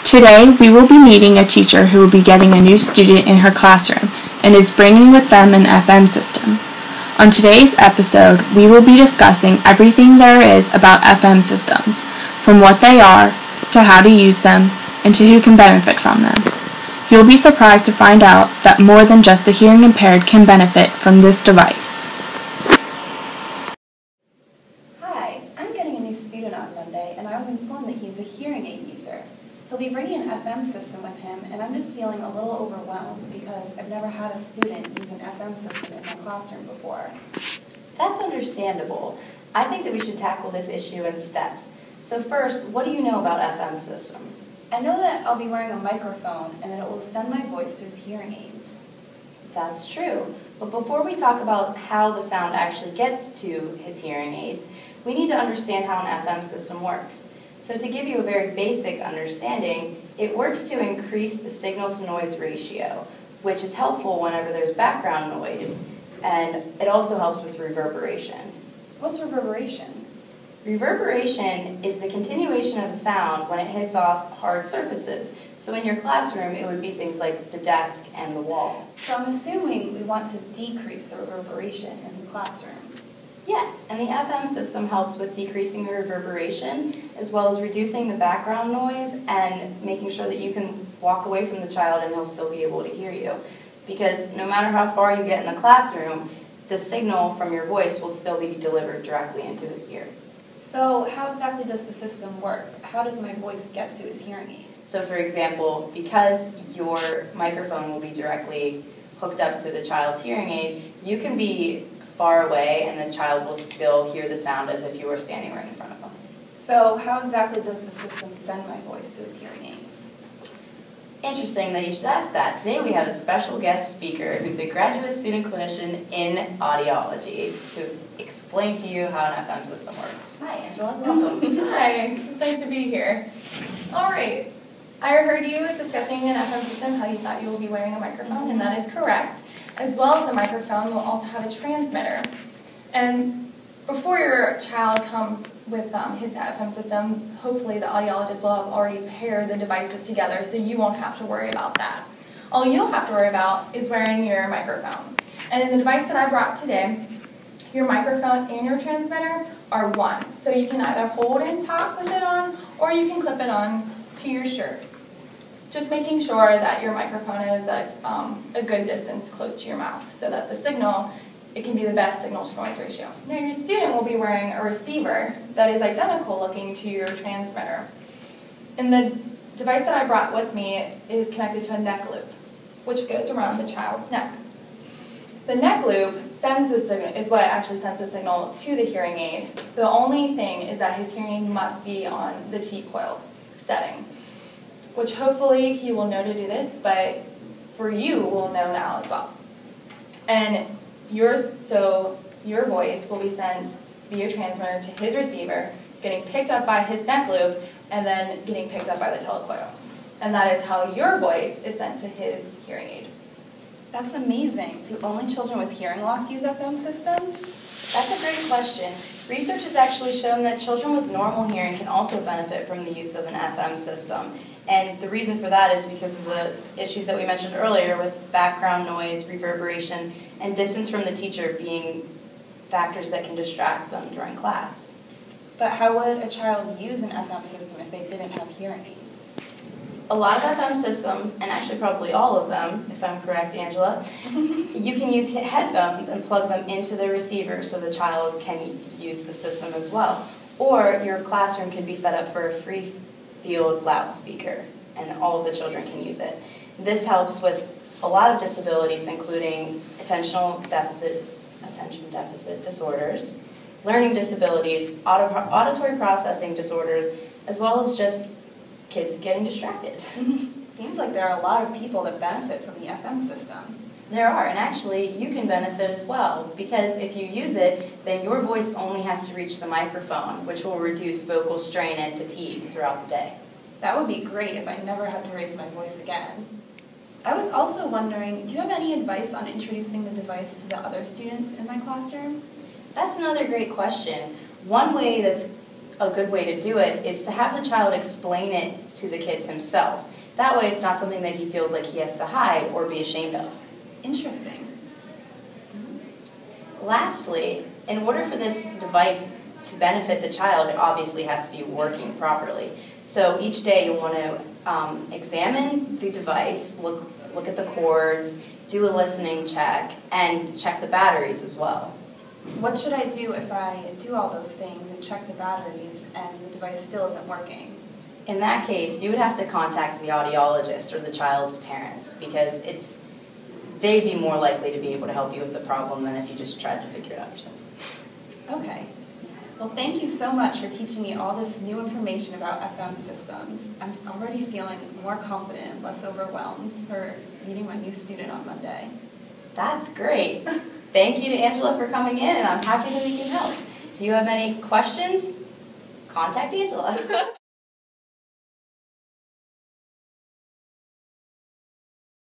Today, we will be meeting a teacher who will be getting a new student in her classroom and is bringing with them an FM system. On today's episode, we will be discussing everything there is about FM systems, from what they are, to how to use them, and to who can benefit from them. You'll be surprised to find out that more than just the hearing impaired can benefit from this device. Hi, I'm getting a new student on Monday, and I was informed that he's a hearing aid user. He'll be bringing an FM system with him, and I'm just feeling a little overwhelmed because I've never had a student use an FM system in my classroom before. That's understandable. I think that we should tackle this issue in steps. So first, what do you know about FM systems? I know that I'll be wearing a microphone and that it will send my voice to his hearing aids. That's true. But before we talk about how the sound actually gets to his hearing aids, we need to understand how an FM system works. So to give you a very basic understanding, it works to increase the signal-to-noise ratio, which is helpful whenever there's background noise, and it also helps with reverberation. What's reverberation? Reverberation is the continuation of a sound when it hits off hard surfaces. So in your classroom, it would be things like the desk and the wall. So I'm assuming we want to decrease the reverberation in the classroom. Yes, and the FM system helps with decreasing the reverberation, as well as reducing the background noise and making sure that you can walk away from the child and he'll still be able to hear you. Because no matter how far you get in the classroom, the signal from your voice will still be delivered directly into his ear. So how exactly does the system work? How does my voice get to his hearing aid? So for example, because your microphone will be directly hooked up to the child's hearing aid, you can be far away and the child will still hear the sound as if you were standing right in front of them. So how exactly does the system send my voice to his hearing aids? Interesting that you should ask that. Today we have a special guest speaker who's a graduate student clinician in audiology to explain to you how an FM system works. Hi, Angela. Welcome. Hi, it's nice to be here. All right, I heard you discussing an FM system, how you thought you will be wearing a microphone, and that is correct. As well as the microphone, will also have a transmitter. And before your child comes with his FM system, hopefully the audiologist will have already paired the devices together, so you won't have to worry about that. All you'll have to worry about is wearing your microphone. And in the device that I brought today, your microphone and your transmitter are one. So you can either hold and talk with it on, or you can clip it on to your shirt. Just making sure that your microphone is at a good distance close to your mouth so that the signal, it can be the best signal-to-noise ratio. Now your student will be wearing a receiver that is identical looking to your transmitter. And the device that I brought with me is connected to a neck loop, which goes around the child's neck. The neck loop sends the signal, is what actually sends the signal to the hearing aid. The only thing is that his hearing aid must be on the T-coil setting, which hopefully he will know to do this, but for you will know now as well. And your voice will be sent via transmitter to his receiver, getting picked up by his neck loop, and then getting picked up by the telecoil. And that is how your voice is sent to his hearing aid. That's amazing. Do only children with hearing loss use FM systems? That's a great question. Research has actually shown that children with normal hearing can also benefit from the use of an FM system. And the reason for that is because of the issues that we mentioned earlier with background noise, reverberation, and distance from the teacher being factors that can distract them during class. But how would a child use an FM system if they didn't have hearing aids? A lot of FM systems, and actually probably all of them, if I'm correct, Angela, you can use headphones and plug them into the receiver so the child can use the system as well. Or your classroom could be set up for a free field loudspeaker, and all of the children can use it. This helps with a lot of disabilities, including attention deficit disorders, learning disabilities, auditory processing disorders, as well as just kids getting distracted. Seems like there are a lot of people that benefit from the FM system. There are, and actually you can benefit as well, because if you use it, then your voice only has to reach the microphone, which will reduce vocal strain and fatigue throughout the day. That would be great if I never had to raise my voice again. I was also wondering, do you have any advice on introducing the device to the other students in my classroom? That's another great question. One way that's a good way to do it is to have the child explain it to the kids himself. That way it's not something that he feels like he has to hide or be ashamed of. Interesting. Lastly, in order for this device to benefit the child, it obviously has to be working properly. So each day you'll want to examine the device, look at the cords, do a listening check, and check the batteries as well. What should I do if I do all those things and check the batteries and the device still isn't working? In that case, you would have to contact the audiologist or the child's parents, because they'd be more likely to be able to help you with the problem than if you just tried to figure it out yourself. Okay. Well, thank you so much for teaching me all this new information about FM systems. I'm already feeling more confident and less overwhelmed for meeting my new student on Monday. That's great. Thank you to Angela for coming in, and I'm happy that we can help. Do you have any questions? Contact Angela.